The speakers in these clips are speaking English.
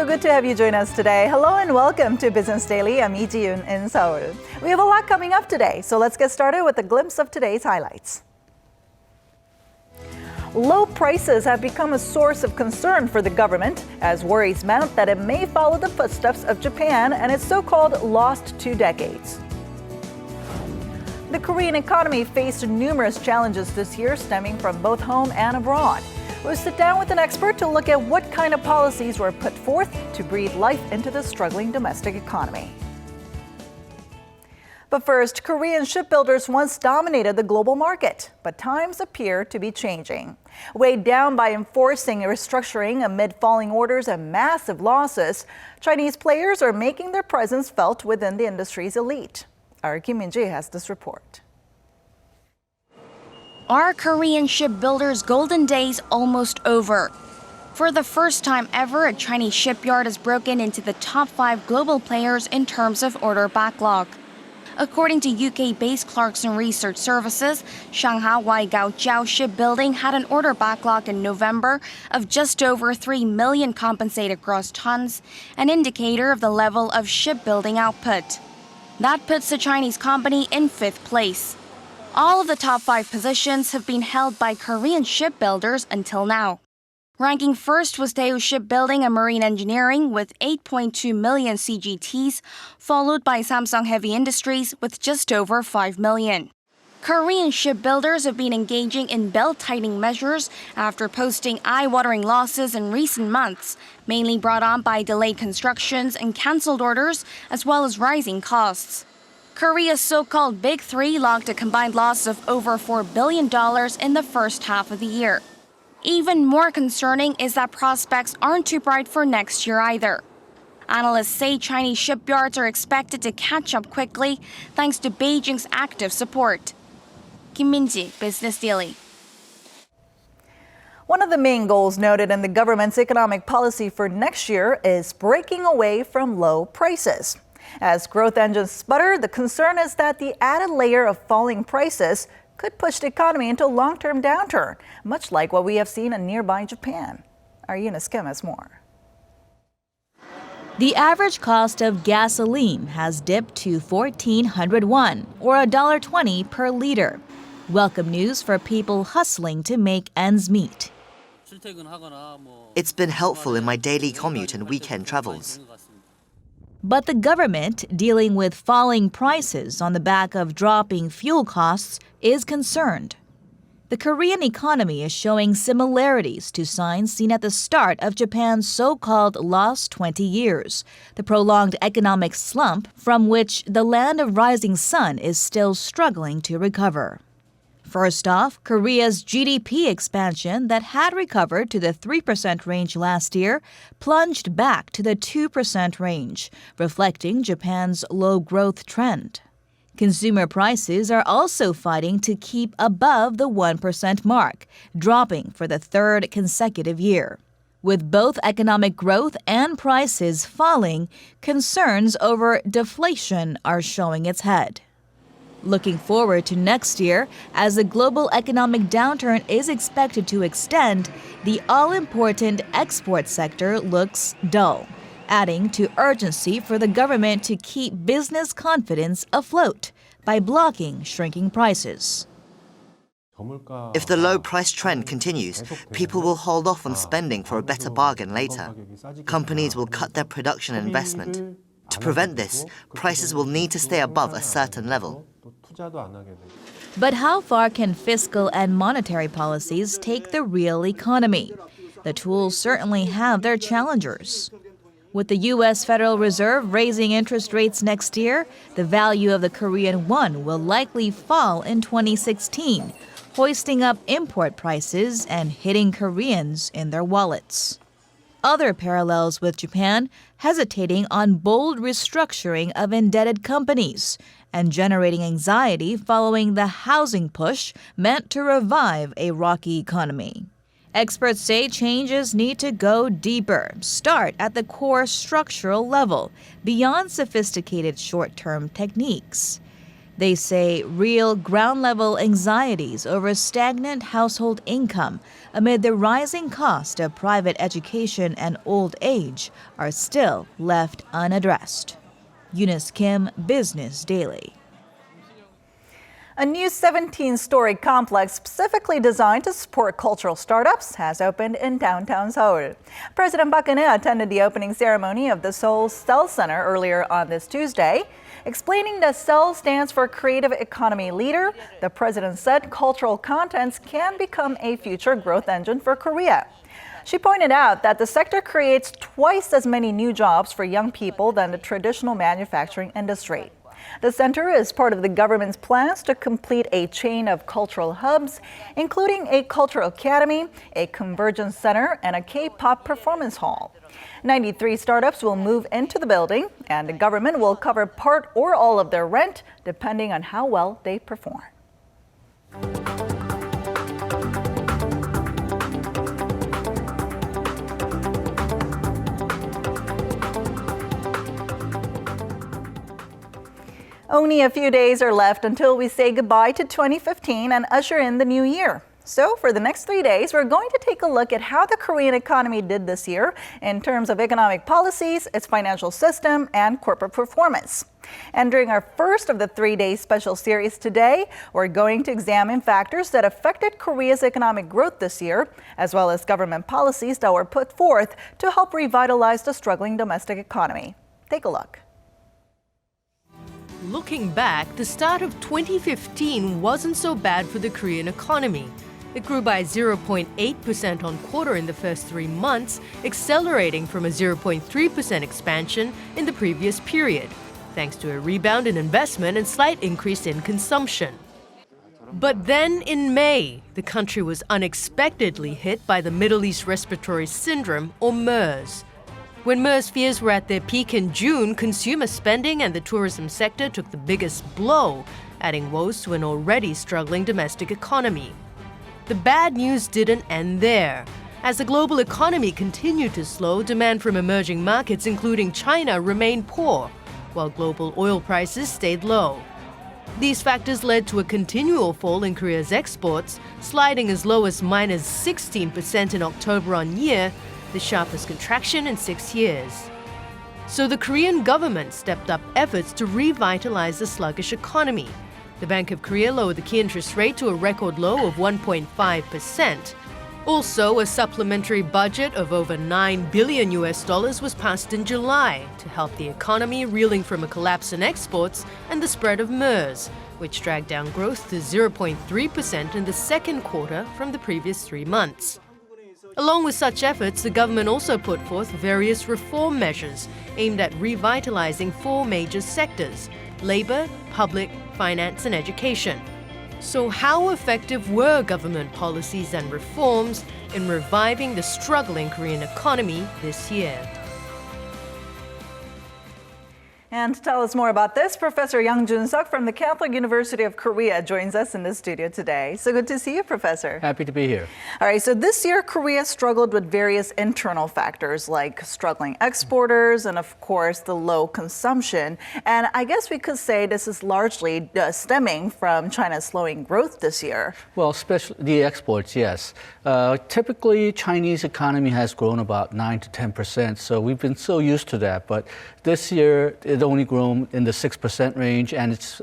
So good to have you join us today. Hello and welcome to Business Daily. I'm Joon in Seoul. We have a lot coming up today, so let's get started with a glimpse of today's highlights. Low prices have become a source of concern for the government as worries mount that it may follow the footsteps of Japan and its so-called lost 2 decades. The Korean economy faced numerous challenges this year stemming from both home and abroad. We'll sit down with an expert to look at what kind of policies were put forth to breathe life into the struggling domestic economy. But first, Korean shipbuilders once dominated the global market, but times appear to be changing. Weighed down by enforcing a restructuring amid falling orders and massive losses, Chinese players are making their presence felt within the industry's elite. Our Kim Min-ji has this report. Are Korean shipbuilders' golden days almost over? For the first time ever, a Chinese shipyard has broken into the top 5 global players in terms of order backlog. According to UK-based Clarkson Research Services, Shanghai Waigaojiao Shipbuilding had an order backlog in November of just over 3 million compensated gross tons, an indicator of the level of shipbuilding output. That puts the Chinese company in 5th place. All of the top 5 positions have been held by Korean shipbuilders until now. Ranking first was Daewoo Shipbuilding and Marine Engineering with 8.2 million CGTs, followed by Samsung Heavy Industries with just over 5 million. Korean shipbuilders have been engaging in belt-tightening measures after posting eye-watering losses in recent months, mainly brought on by delayed constructions and cancelled orders, as well as rising costs. Korea's so-called Big Three logged a combined loss of over $4 billion in the first half of the year. Even more concerning is that prospects aren't too bright for next year either. Analysts say Chinese shipyards are expected to catch up quickly thanks to Beijing's active support. Kim Min-ji, Business Daily. One of the main goals noted in the government's economic policy for next year is breaking away from low prices. As growth engines sputter, the concern is that the added layer of falling prices could push the economy into a long-term downturn, much like what we have seen in nearby Japan. Our Eunice Kim has more. The average cost of gasoline has dipped to 1,400 won, or $1.20 per liter. Welcome news for people hustling to make ends meet. It's been helpful in my daily commute and weekend travels. But the government, dealing with falling prices on the back of dropping fuel costs, is concerned. The Korean economy is showing similarities to signs seen at the start of Japan's so-called lost 20 years, the prolonged economic slump from which the land of rising sun is still struggling to recover. First off, Korea's GDP expansion that had recovered to the 3% range last year plunged back to the 2% range, reflecting Japan's low growth trend. Consumer prices are also fighting to keep above the 1% mark, dropping for the 3rd consecutive year. With both economic growth and prices falling, concerns over deflation are showing its head. Looking forward to next year, as the global economic downturn is expected to extend, the all-important export sector looks dull, adding to urgency for the government to keep business confidence afloat by blocking shrinking prices. If the low price trend continues, people will hold off on spending for a better bargain later. Companies will cut their production and investment. To prevent this, prices will need to stay above a certain level. But how far can fiscal and monetary policies take the real economy? The tools certainly have their challengers. With the U.S. Federal Reserve raising interest rates next year, the value of the Korean won will likely fall in 2016, hoisting up import prices and hitting Koreans in their wallets. Other parallels with Japan, hesitating on bold restructuring of indebted companies and generating anxiety following the housing push meant to revive a rocky economy. Experts say changes need to go deeper, start at the core structural level, beyond sophisticated short-term techniques. They say real ground-level anxieties over stagnant household income amid the rising cost of private education and old age are still left unaddressed. Eunice Kim, Business Daily. A new 17-story complex specifically designed to support cultural startups has opened in downtown Seoul. President Park Geun-hye attended the opening ceremony of the Seouls Seoul Center earlier on this Tuesday. Explaining that Seoul stands for Creative Economy Leader, the president said cultural contents can become a future growth engine for Korea. She pointed out that the sector creates twice as many new jobs for young people than the traditional manufacturing industry. The center is part of the government's plans to complete a chain of cultural hubs, including a cultural academy, a convergence center, and a K-pop performance hall. 93 startups will move into the building, and the government will cover part or all of their rent, depending on how well they perform. Only a few days are left until we say goodbye to 2015 and usher in the new year. So for the next 3 days, we're going to take a look at how the Korean economy did this year in terms of economic policies, its financial system, and corporate performance. And during our first of the 3-day special series today, we're going to examine factors that affected Korea's economic growth this year, as well as government policies that were put forth to help revitalize the struggling domestic economy. Take a look. Looking back, the start of 2015 wasn't so bad for the Korean economy. It grew by 0.8% on quarter in the first 3 months, accelerating from a 0.3% expansion in the previous period, thanks to a rebound in investment and slight increase in consumption. But then in May, the country was unexpectedly hit by the Middle East Respiratory Syndrome, or MERS. When MERS fears were at their peak in June, consumer spending and the tourism sector took the biggest blow, adding woes to an already struggling domestic economy. The bad news didn't end there. As the global economy continued to slow, demand from emerging markets, including China, remained poor, while global oil prices stayed low. These factors led to a continual fall in Korea's exports, sliding as low as minus 16% in October on year, the sharpest contraction in 6 years. So the Korean government stepped up efforts to revitalize the sluggish economy. The Bank of Korea lowered the key interest rate to a record low of 1.5%. Also, a supplementary budget of over $9 billion was passed in July to help the economy reeling from a collapse in exports and the spread of MERS, which dragged down growth to 0.3% in the second quarter from the previous 3 months. Along with such efforts, the government also put forth various reform measures aimed at revitalizing 4 major sectors: labor, public, finance, and education. So how effective were government policies and reforms in reviving the struggling Korean economy this year? And to tell us more about this, Professor Jung from the Catholic University of Korea joins us in the studio today. So good to see you, Professor. Happy to be here. All right, so this year, Korea struggled with various internal factors like struggling exporters and, of course, the low consumption. And I guess we could say this is largely stemming from China's slowing growth this year. Well, especially the exports, yes. Typically, Chinese economy has grown about 9 to 10%, so we've been so used to that. But this year, it only grown in the 6% range, and it's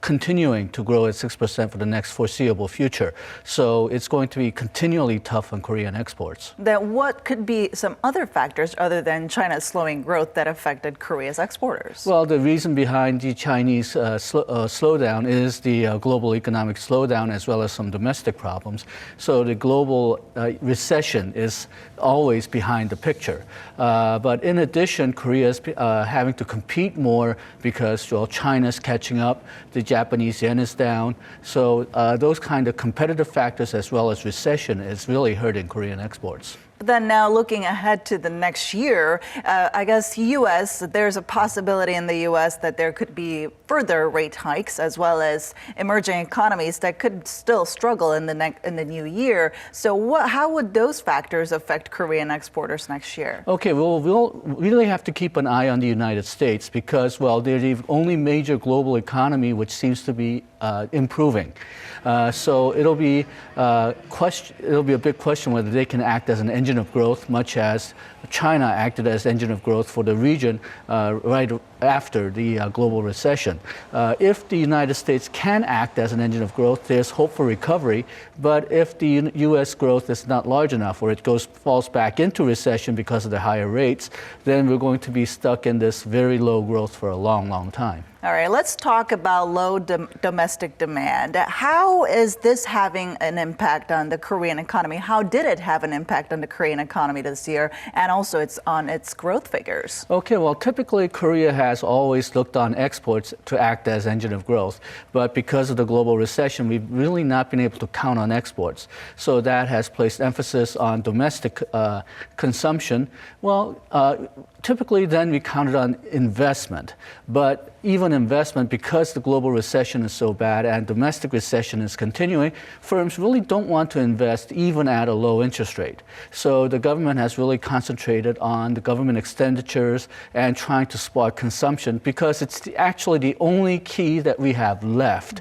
continuing to grow at 6% for the next foreseeable future. So it's going to be continually tough on Korean exports. Then what could be some other factors other than China's slowing growth that affected Korea's exporters? Well, the reason behind the Chinese slowdown is the global economic slowdown as well as some domestic problems. So the global recession is always behind the picture. But in addition, Korea is having to compete more because, well, China's catching up. The Japanese yen is down. So those kind of competitive factors as well as recession is really hurting Korean exports. But then now looking ahead to the next year, I guess there's a possibility in the U.S. that there could be further rate hikes, as well as emerging economies that could still struggle in the new year. So how would those factors affect Korean exporters next year? Okay, well, we'll really have to keep an eye on the United States because, well, they're the only major global economy which seems to be improving. So it'll be a big question whether they can act as an engine of growth, much as China acted as engine of growth for the region right after the global recession. If the United States can act as an engine of growth, there's hope for recovery. But if the U.S. growth is not large enough, or it falls back into recession because of the higher rates, then we're going to be stuck in this very low growth for a long, long time. All right, let's talk about low domestic demand. How is this having an impact on the Korean economy? How did it have an impact on the Korean economy this year, and also on its growth figures? Okay, well, typically Korea has always looked on exports to act as engine of growth, but because of the global recession, we've really not been able to count on exports. So that has placed emphasis on domestic consumption. Well, typically then we counted on investment, but even investment, because the global recession is so bad and domestic recession is continuing, firms really don't want to invest even at a low interest rate. So the government has really concentrated on the government expenditures and trying to spark consumption because it's actually the only key that we have left.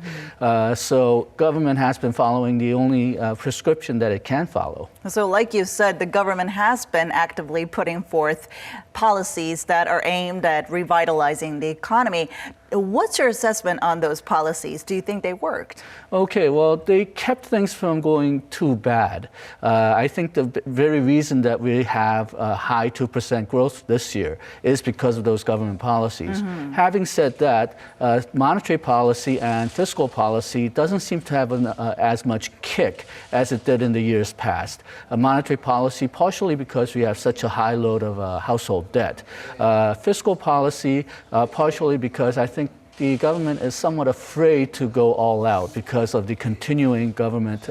So government has been following the only prescription that it can follow. So like you said, the government has been actively putting forth policies that are aimed at revitalizing the economy. What's your assessment on those policies? Do you think they worked? Okay, well, they kept things from going too bad. I think the very reason that we have a high 2% growth this year is because of those government policies. Having said that, monetary policy and fiscal policy doesn't seem to have as much kick as it did in the years past. Monetary policy, partially because we have such a high load of household debt. Fiscal policy, partially because I think the government is somewhat afraid to go all out because of the continuing government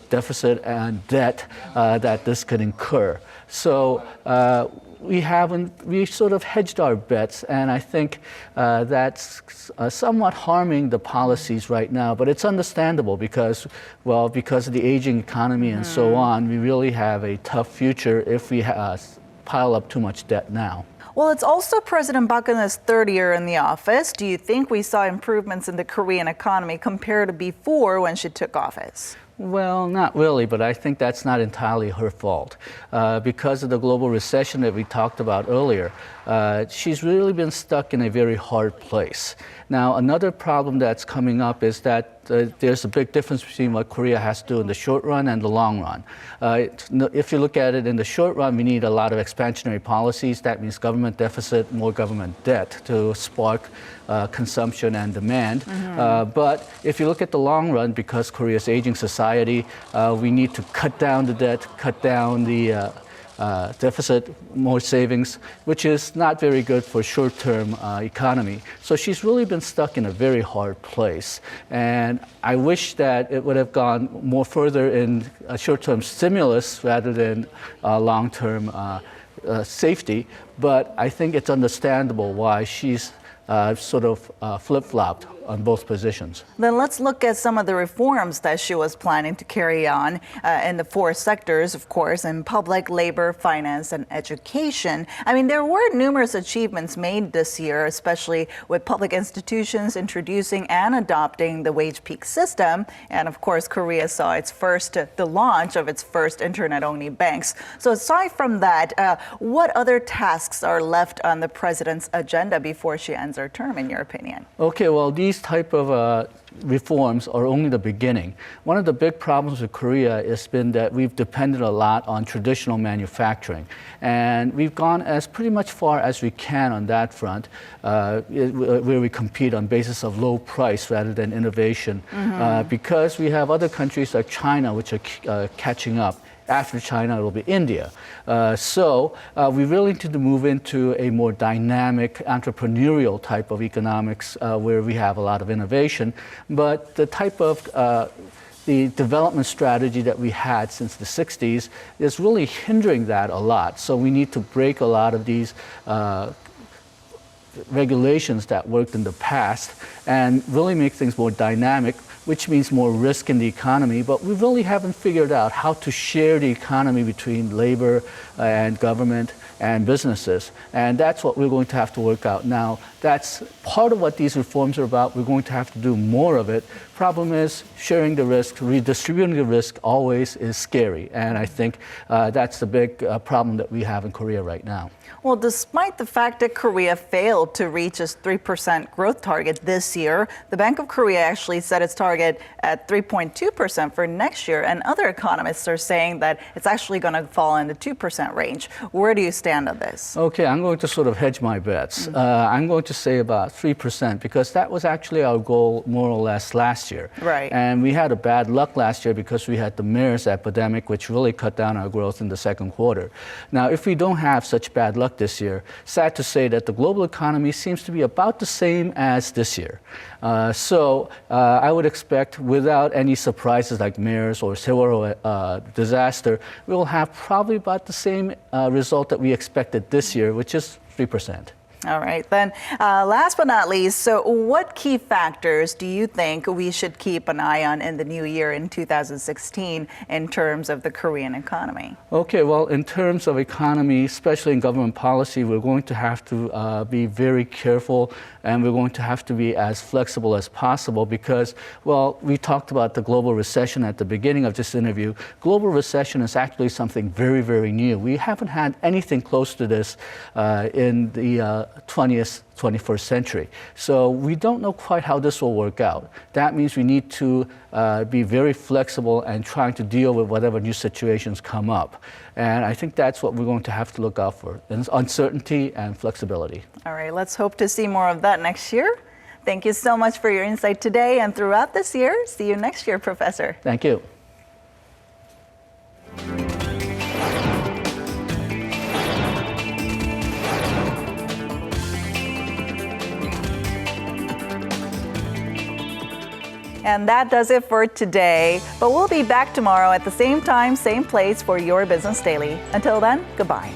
deficit and debt that this could incur. So we sort of hedged our bets, and I think that's somewhat harming the policies right now. But it's understandable because of the aging economy and so on, we really have a tough future if we pile up too much debt now. Well, it's also President Park Geun-hye's third year in the office. Do you think we saw improvements in the Korean economy compared to before when she took office? Well, not really, but I think that's not entirely her fault. Because of the global recession that we talked about earlier, she's really been stuck in a very hard place. Now, another problem that's coming up is that there's a big difference between what Korea has to do in the short run and the long run. If you look at it in the short run, we need a lot of expansionary policies. That means government deficit, more government debt to spark consumption and demand. But if you look at the long run, because Korea's aging society, we need to cut down the debt, cut down the deficit, more savings, which is not very good for short-term economy. So she's really been stuck in a very hard place. And I wish that it would have gone more further in a short-term stimulus rather than long-term safety. But I think it's understandable why she's sort of flip-flopped on both positions. Then let's look at some of the reforms that she was planning to carry on in the four sectors, of course, in public, labor, finance, and education. I mean, there were numerous achievements made this year, especially with public institutions introducing and adopting the wage peak system. And of course, Korea saw the launch of its first internet-only banks. So aside from that, what other tasks are left on the president's agenda before she ends her term, in your opinion? Okay, well, these type of reforms are only the beginning. One of the big problems with Korea has been that we've depended a lot on traditional manufacturing. And we've gone as pretty much far as we can on that front, where we compete on basis of low price rather than innovation, because we have other countries like China, which are catching up. After China, it will be India. So we really need to move into a more dynamic, entrepreneurial type of economics where we have a lot of innovation. But the type of the development strategy that we had since the 60s is really hindering that a lot. So we need to break a lot of these regulations that worked in the past and really make things more dynamic, which means more risk in the economy. But we really haven't figured out how to share the economy between labor and government and businesses. And that's what we're going to have to work out now. That's part of what these reforms are about. We're going to have to do more of it. Problem is, sharing the risk, redistributing the risk always is scary. And I think that's the big problem that we have in Korea right now. Well, despite the fact that Korea failed to reach its 3% growth target this year, the Bank of Korea actually set its target at 3.2% for next year. And other economists are saying that it's actually going to fall in the 2% range. Where do you stand on this? Okay, I'm going to sort of hedge my bets. I'm going to say about 3% because that was actually our goal more or less last year. Right. And we had a bad luck last year because we had the MERS epidemic, which really cut down our growth in the second quarter. Now, if we don't have such bad luck this year, sad to say that the global economy seems to be about the same as this year. So I would expect, without any surprises like MERS or Seouls disaster, we'll have probably about the same result that we expected this year, which is 3%. All right, then last but not least, so what key factors do you think we should keep an eye on in the new year in 2016 in terms of the Korean economy? Okay, well, in terms of economy, especially in government policy, we're going to have to be very careful and we're going to have to be as flexible as possible because, well, we talked about the global recession at the beginning of this interview. Global recession is actually something very, very new. We haven't had anything close to this in the 21st century. So we don't know quite how this will work out. That means we need to be very flexible and trying to deal with whatever new situations come up. And I think that's what we're going to have to look out for, uncertainty and flexibility. All right, let's hope to see more of that next year. Thank you so much for your insight today and throughout this year. See you next year, Professor. Thank you. And that does it for today. But we'll be back tomorrow at the same time, same place for your Business Daily. Until then, goodbye.